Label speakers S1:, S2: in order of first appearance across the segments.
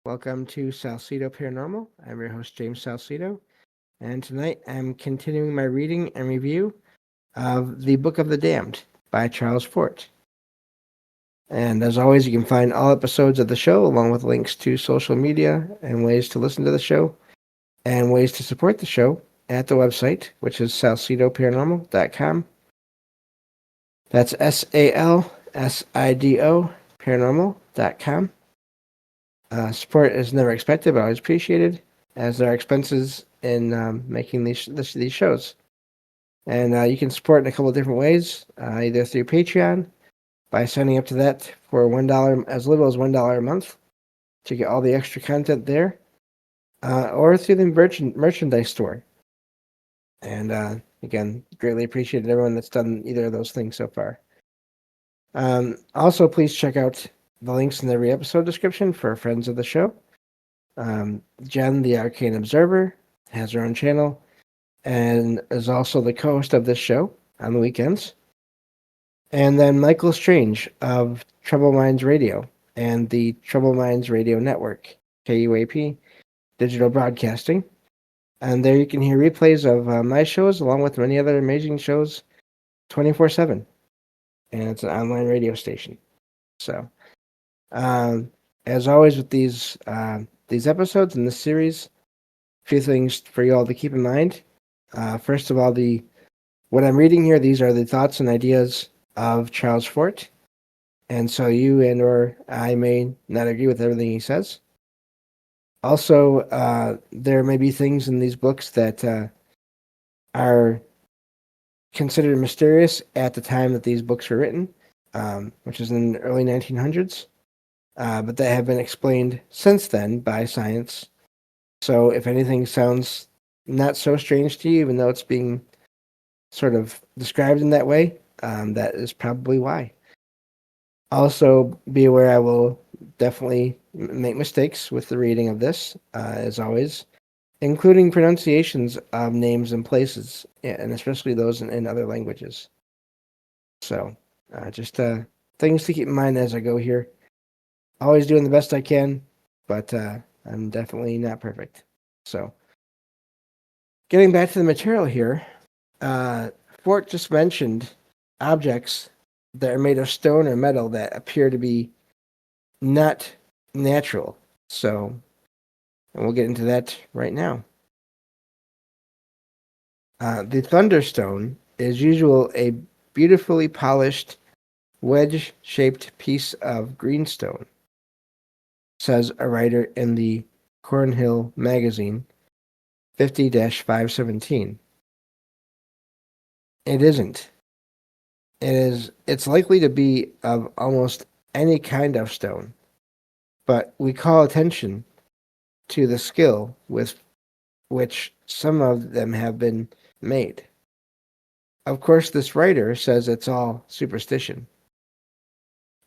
S1: Welcome to Salsido Paranormal. I'm your host, James Salsido, and tonight I'm continuing my reading and review of The Book of the Damned by Charles Fort. And as always, you can find all episodes of the show along with links to social media and ways to listen to the show and ways to support the show at the website, which is salsidoparanormal.com. That's SALSIDO paranormal.com. Support is never expected, but always appreciated, as there are expenses in making these shows. And you can support in a couple of different ways, either through Patreon, by signing up to that for $1, as little as $1 a month, to get all the extra content there, or through the merchandise store. And again, greatly appreciated everyone that's done either of those things so far. Also, please check out the links in every episode description for friends of the show. Jen, the Arcane Observer, has her own channel and is also the co-host of this show on the weekends. And then Michael Strange of Trouble Minds Radio and the Trouble Minds Radio Network, KUAP, Digital Broadcasting. And there you can hear replays of my shows along with many other amazing shows 24/7. And it's an online radio station. So, as always with these episodes in this series, a few things for you all to keep in mind. First of all, what I'm reading here, these are the thoughts and ideas of Charles Fort, and so you and or I may not agree with everything he says. Also, there may be things in these books that are considered mysterious at the time that these books were written, which is in the early 1900s, but that have been explained since then by science. So if anything sounds not so strange to you, even though it's being sort of described in that way, that is probably why. Also, be aware I will definitely make mistakes with the reading of this, as always, including pronunciations of names and places, and especially those in other languages. So, just things to keep in mind as I go here. Always doing the best I can, but I'm definitely not perfect. So, getting back to the material here, Fort just mentioned objects that are made of stone or metal that appear to be not natural. So, and we'll get into that right now. The thunderstone is usually a beautifully polished, wedge-shaped piece of greenstone, says a writer in the Cornhill magazine 50-517. It isn't. It's likely to be of almost any kind of stone, but we call attention to the skill with which some of them have been made. Of course, this writer says it's all superstition.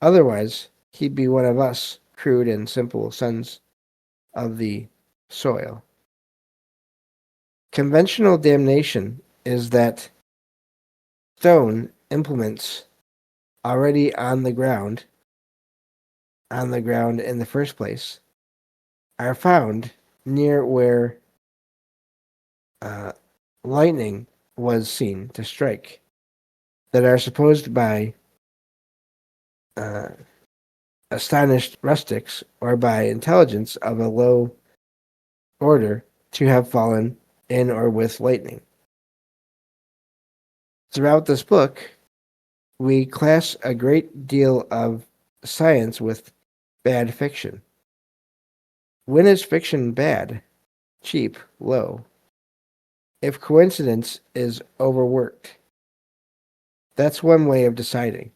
S1: Otherwise, he'd be one of us, crude and simple sons of the soil. Conventional damnation is that stone implements already on the ground in the first place, are found near where lightning was seen to strike, that are supposed by astonished rustics or by intelligence of a low order to have fallen in or with lightning. Throughout this book, we class a great deal of science with bad fiction. When is fiction bad, cheap, low? If coincidence is overworked. That's one way of deciding.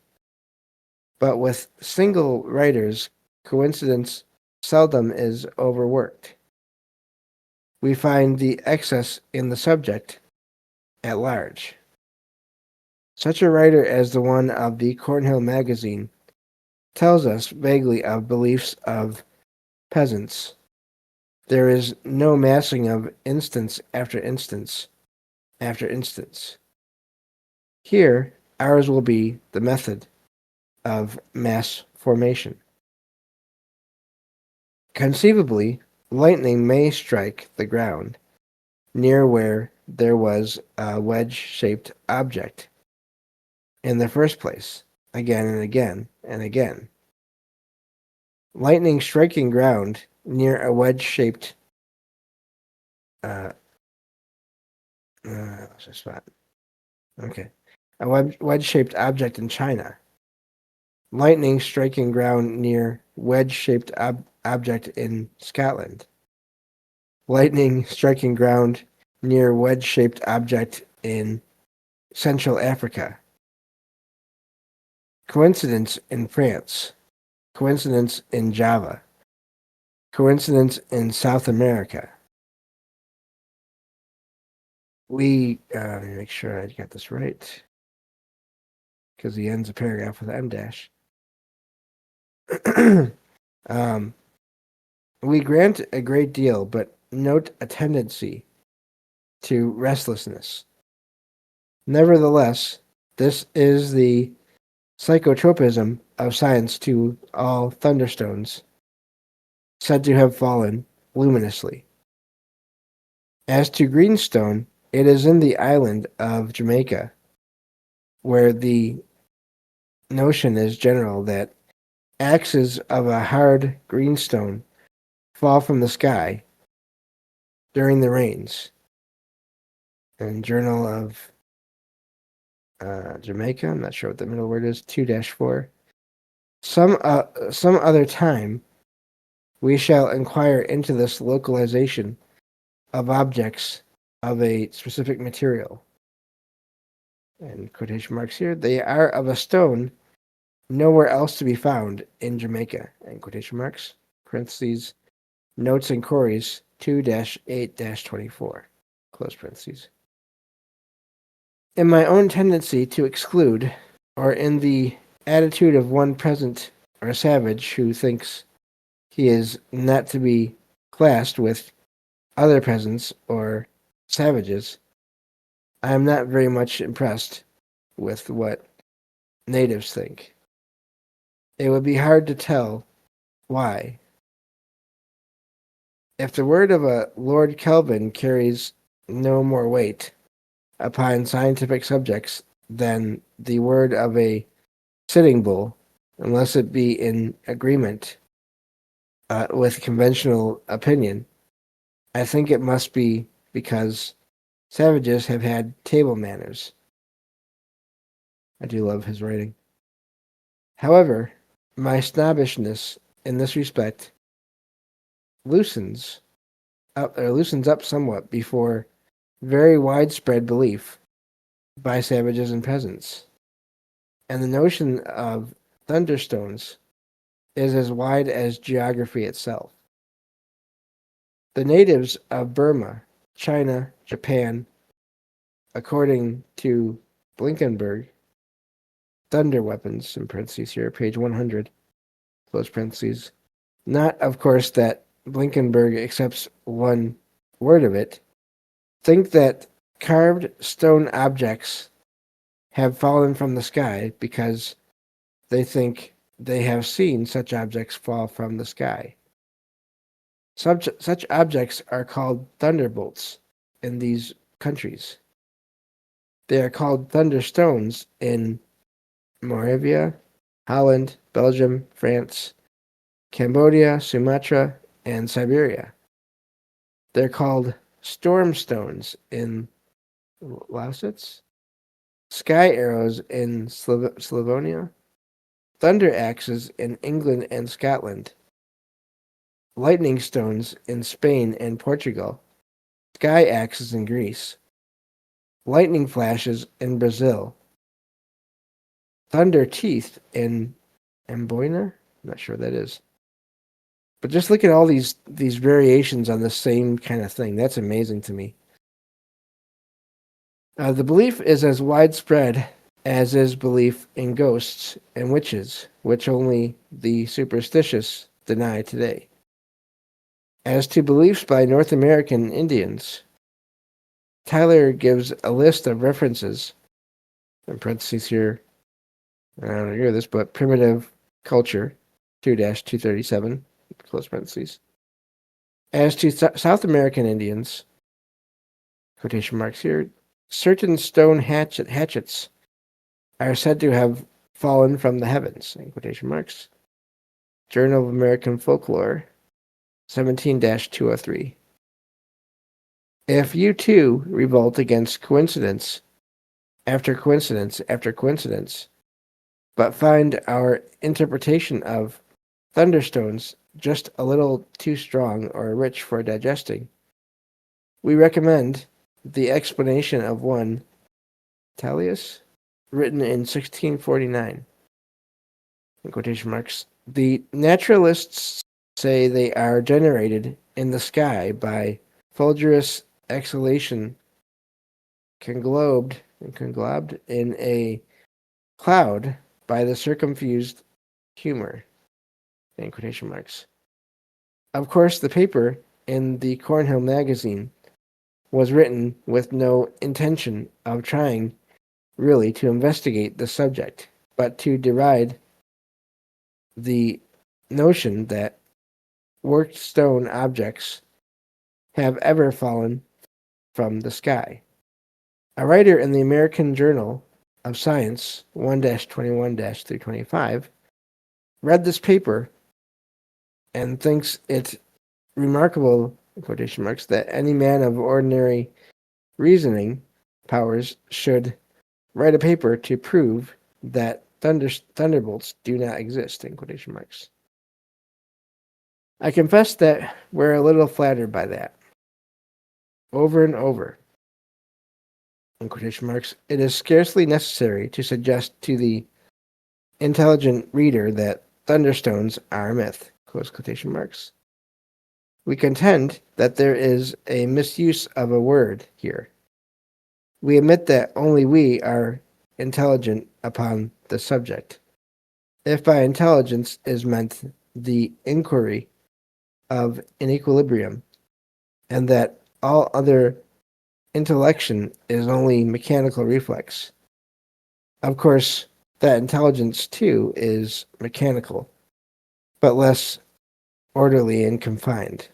S1: But with single writers, coincidence seldom is overworked. We find the excess in the subject at large. Such a writer as the one of the Cornhill magazine tells us vaguely of beliefs of peasants. There is no massing of instance after instance after instance. Here, ours will be the method of mass formation. Conceivably, lightning may strike the ground near where there was a wedge-shaped object in the first place, again and again and again. Lightning striking ground near a wedge-shaped spot. Okay. A wedge-shaped object in China. Lightning striking ground near wedge-shaped object in Scotland. Lightning striking ground near wedge-shaped object in Central Africa. Coincidence in France. Coincidence in Java. Coincidence in South America. Let me make sure I got this right, because he ends a paragraph with M dash. We grant a great deal, but note a tendency to restlessness. Nevertheless, this is the psychotropism of science to all thunderstones said to have fallen luminously. As to greenstone, it is in the island of Jamaica, where the notion is general that axes of a hard greenstone fall from the sky during the rains. And Journal of Jamaica, I'm not sure what the middle word is, 2-4. Some other time we shall inquire into this localization of objects of a specific material. And quotation marks here, they are of a stone nowhere else to be found in Jamaica. And quotation marks, parentheses, notes and queries 2-8-24, close parentheses. In my own tendency to exclude, or in the attitude of one peasant or savage who thinks he is not to be classed with other peasants or savages, I am not very much impressed with what natives think. It would be hard to tell why. If the word of a Lord Kelvin carries no more weight upon scientific subjects than the word of a Sitting Bull, unless it be in agreement with conventional opinion, I think it must be because savages have had table manners. I do love his writing. However, my snobbishness in this respect loosens up somewhat before very widespread belief by savages and peasants. And the notion of thunderstones is as wide as geography itself. The natives of Burma, China, Japan, according to Blinkenberg, thunder weapons, in parentheses here, page 100, close parentheses. Not, of course, that Blinkenberg accepts one word of it, think that carved stone objects have fallen from the sky because they think they have seen such objects fall from the sky. Such objects are called thunderbolts in these countries. They are called thunderstones in Moravia, Holland, Belgium, France, Cambodia, Sumatra, and Siberia. They're called storm stones in Lausitz, sky arrows in Slavonia, thunder axes in England and Scotland, lightning stones in Spain and Portugal, sky axes in Greece, lightning flashes in Brazil, thunder teeth in Amboina. I'm not sure what that is. But just look at all these variations on the same kind of thing. That's amazing to me. The belief is as widespread as is belief in ghosts and witches, which only the superstitious deny today. As to beliefs by North American Indians, Tyler gives a list of references, in parentheses here, I don't hear this, but primitive culture, 2-237, close parentheses. As to South American Indians, quotation marks here, certain stone hatchets are said to have fallen from the heavens, in quotation marks. Journal of American Folklore, 17-203. If you too revolt against coincidence after coincidence after coincidence, but find our interpretation of thunderstones just a little too strong or rich for digesting, we recommend the explanation of one, Tallius, written in 1649. In quotation marks, the naturalists say they are generated in the sky by fulgurous exhalation conglobed in a cloud by the circumfused humor, in quotation marks. Of course, the paper in the Cornhill magazine was written with no intention of trying really to investigate the subject, but to deride the notion that worked stone objects have ever fallen from the sky. A writer in the American Journal of Science 1-21-325 read this paper and thinks it remarkable, in quotation marks, that any man of ordinary reasoning powers should write a paper to prove that thunderbolts do not exist, in quotation marks. I confess that we're a little flattered by that. Over and over, in quotation marks, it is scarcely necessary to suggest to the intelligent reader that thunderstones are a myth, close quotation marks. We contend that there is a misuse of a word here. We admit that only we are intelligent upon the subject. If by intelligence is meant the inquiry of an equilibrium, and that all other intellection is only mechanical reflex. Of course, that intelligence too is mechanical, but less orderly and confined,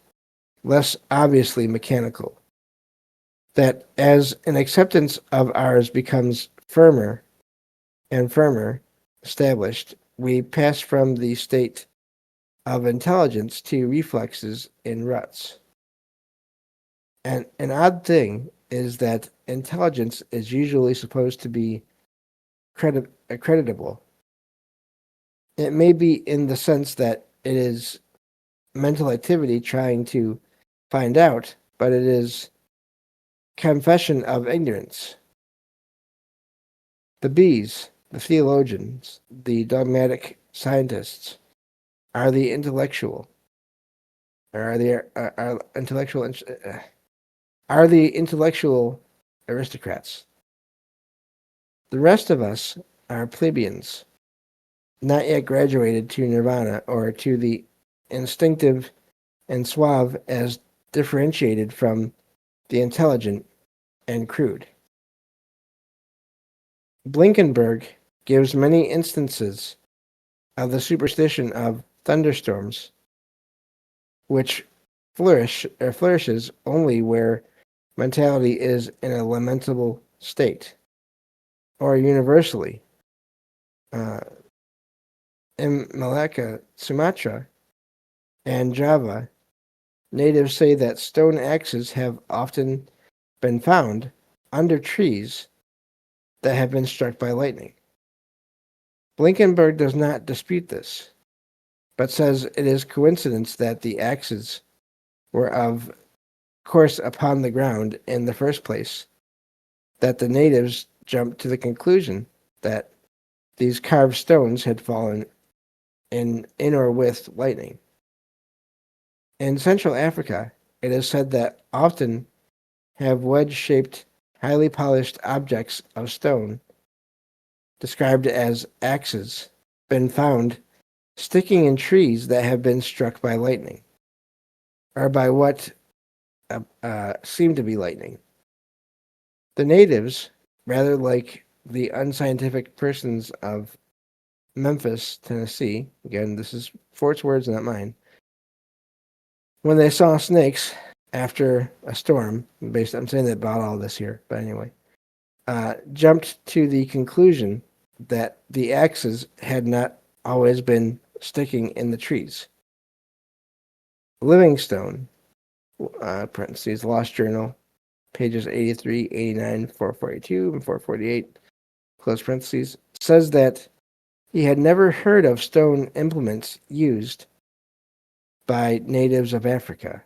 S1: less obviously mechanical. That as an acceptance of ours becomes firmer and firmer established, we pass from the state of intelligence to reflexes in ruts. And an odd thing is that intelligence is usually supposed to be creditable. It may be in the sense that it is mental activity trying to find out, but it is confession of ignorance. The bees, the theologians, the dogmatic scientists are the intellectual, or are the intellectual aristocrats. The rest of us are plebeians, not yet graduated to nirvana or to the instinctive and suave as differentiated from the intelligent and crude. Blinkenberg gives many instances of the superstition of thunderstorms, which flourishes only where mentality is in a lamentable state, or universally. In Malacca, Sumatra, and Java, natives say that stone axes have often been found under trees that have been struck by lightning. Blinkenberg does not dispute this, but says it is coincidence that the axes were of course upon the ground in the first place, that the natives jumped to the conclusion that these carved stones had fallen in or with lightning. In Central Africa, it is said that often have wedge-shaped, highly polished objects of stone, described as axes, been found sticking in trees that have been struck by lightning, or by what seemed to be lightning. The natives, rather like the unscientific persons of Memphis, Tennessee, again, this is Fort's words, not mine, when they saw snakes after a storm, I'm saying that about all this here, but anyway, jumped to the conclusion that the axes had not always been sticking in the trees. Livingstone, parentheses, Lost Journal, pages 83, 89, 442, and 448, close parentheses, says that he had never heard of stone implements used by natives of Africa.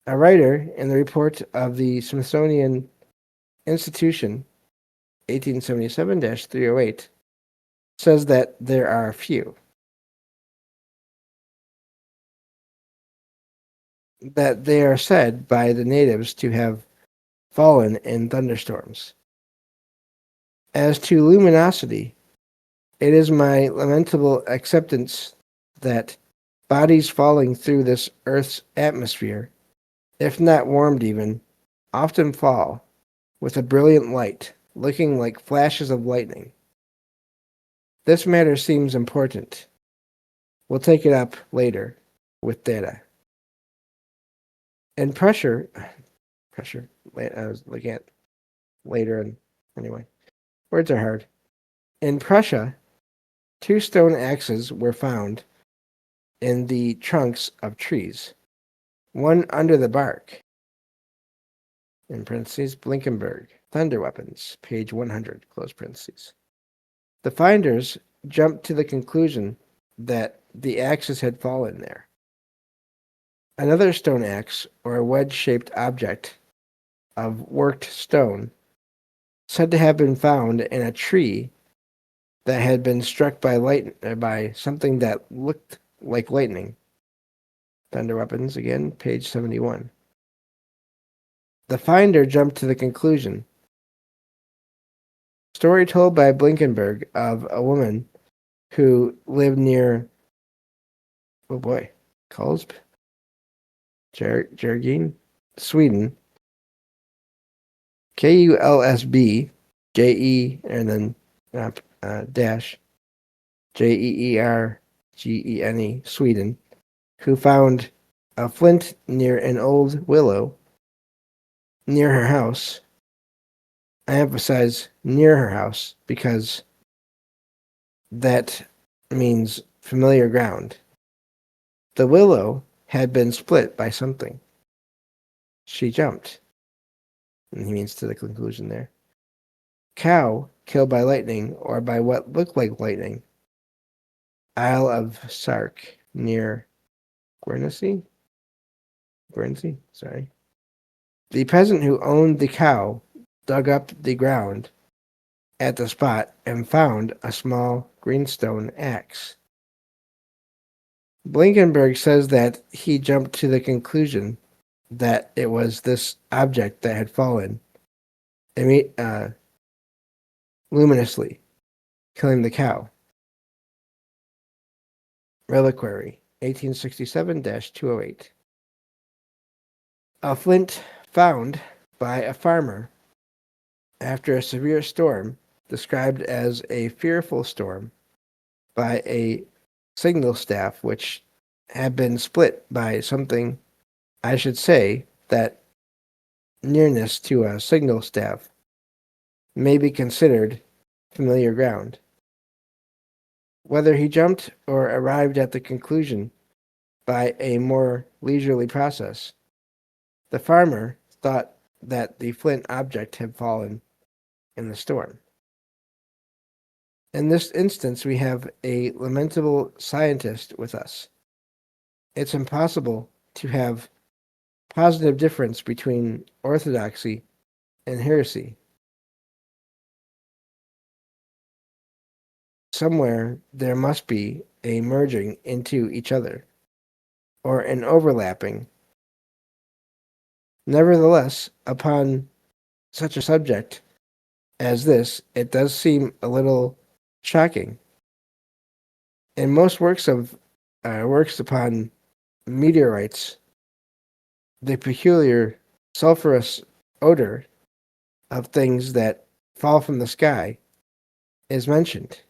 S1: A writer in the report of the Smithsonian Institution, 1877-308, says that there are a few. That they are said by the natives to have fallen in thunderstorms. As to luminosity, it is my lamentable acceptance that bodies falling through this earth's atmosphere, if not warmed even, often fall with a brilliant light, looking like flashes of lightning. This matter seems important. We'll take it up later with data. And pressure, I was looking at later, and anyway, words are hard. In Prussia, 2 stone axes were found in the trunks of trees, one under the bark. In parentheses, Blinkenberg, Thunder Weapons, page 100, close parentheses. The finders jumped to the conclusion that the axes had fallen there. Another stone axe, or a wedge-shaped object of worked stone, said to have been found in a tree that had been struck by something that looked like lightning. Thunder Weapons, again, page 71. The finder jumped to the conclusion. Story told by Blinkenberg of a woman who lived near, Karlsb, Jörgen, Sweden. KULSB, JE, and then dash, JEERGENE, Sweden, who found a flint near an old willow near her house. I emphasize near her house because that means familiar ground. The willow had been split by something. She jumped. And he means to the conclusion there. Cow killed by lightning or by what looked like lightning. Isle of Sark near Guernsey, sorry. The peasant who owned the cow dug up the ground at the spot and found a small greenstone axe. Blinkenberg says that he jumped to the conclusion that it was this object that had fallen luminously, killing the cow. Reliquary, 1867-208. A flint found by a farmer after a severe storm, described as a fearful storm, by a signal staff which had been split by something. I should say that nearness to a signal staff may be considered familiar ground. Whether he jumped or arrived at the conclusion by a more leisurely process, the farmer thought that the flint object had fallen in the storm. In this instance, we have a lamentable scientist with us. It's impossible to have positive difference between orthodoxy and heresy. Somewhere there must be a merging into each other, or an overlapping. Nevertheless, upon such a subject as this, it does seem a little shocking. In most works upon meteorites, the peculiar sulfurous odor of things that fall from the sky is mentioned.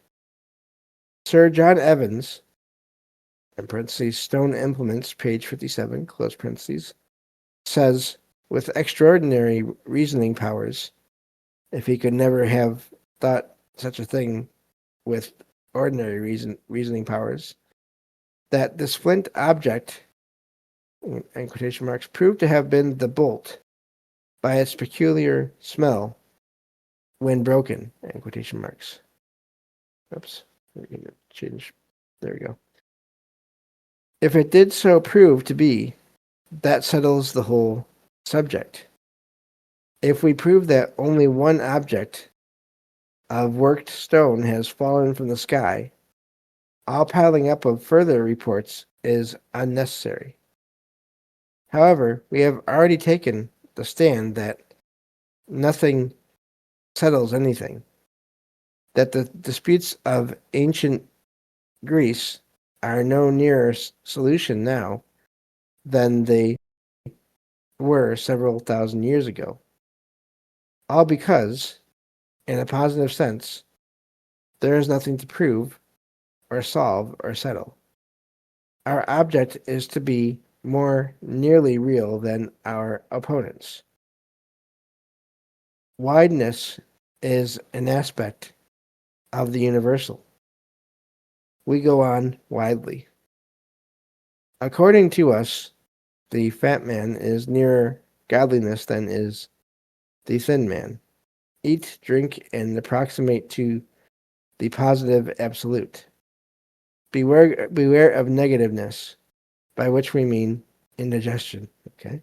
S1: Sir John Evans, in parentheses, Stone Implements, page 57, close parentheses, says, with extraordinary reasoning powers, if he could never have thought such a thing with ordinary reasoning powers, that this flint object, in quotation marks, proved to have been the bolt by its peculiar smell when broken, in quotation marks. Oops, we're going to change. There we go. If it did so prove to be, that settles the whole subject. If we prove that only one object of worked stone has fallen from the sky, all piling up of further reports is unnecessary. However, we have already taken the stand that nothing settles anything, that the disputes of ancient Greece are no nearer solution now than they were several thousand years ago. All because, in a positive sense, there is nothing to prove or solve or settle. Our object is to be more nearly real than our opponents. Wideness is an aspect of the universal. We go on widely. According to us, the fat man is nearer godliness than is the thin man. Eat, drink, and approximate to the positive absolute. Beware of negativeness, by which we mean indigestion. Okay.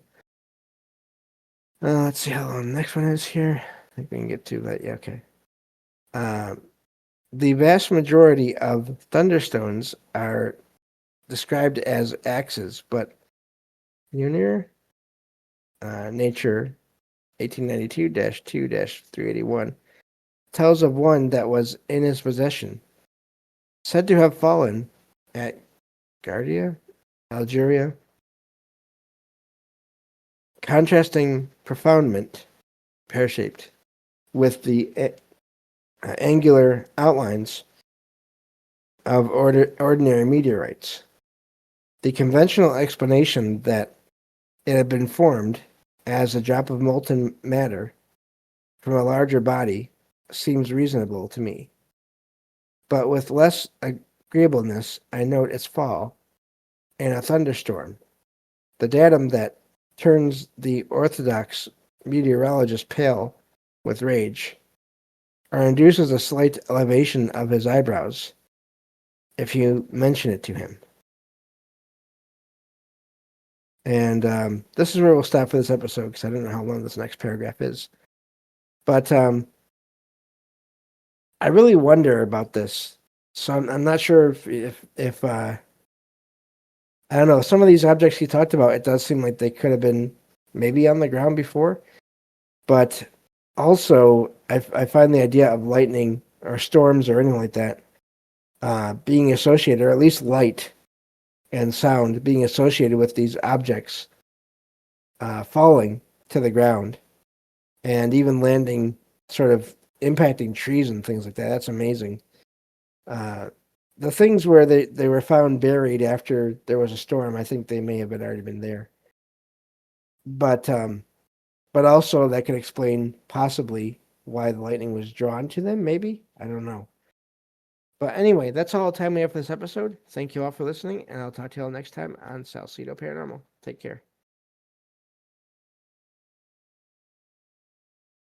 S1: Let's see how long the next one is here. I think we can get to that. Yeah, okay. The vast majority of thunderstones are described as axes, but Unir Nature 1892-2-381 tells of one that was in his possession, said to have fallen at Gardia, Algeria, contrasting profoundment, pear-shaped, with the angular outlines of ordinary meteorites. The conventional explanation that it had been formed as a drop of molten matter from a larger body seems reasonable to me. But with less agreeableness, I note its fall in a thunderstorm. The datum that turns the orthodox meteorologist pale with rage, or induces a slight elevation of his eyebrows if you mention it to him. And this is where we'll stop for this episode, because I don't know how long this next paragraph is. But I really wonder about this. So I'm not sure if I don't know, some of these objects he talked about, it does seem like they could have been maybe on the ground before. But also, I find the idea of lightning or storms or anything like that being associated, or at least light and sound being associated with these objects falling to the ground and even landing, sort of impacting trees and things like that. That's amazing. The things where they were found buried after there was a storm, I think they may have already been there. But also that could explain possibly why the lightning was drawn to them, maybe? I don't know. But anyway, that's all the time we have for this episode. Thank you all for listening, and I'll talk to you all next time on Salsido Paranormal. Take care.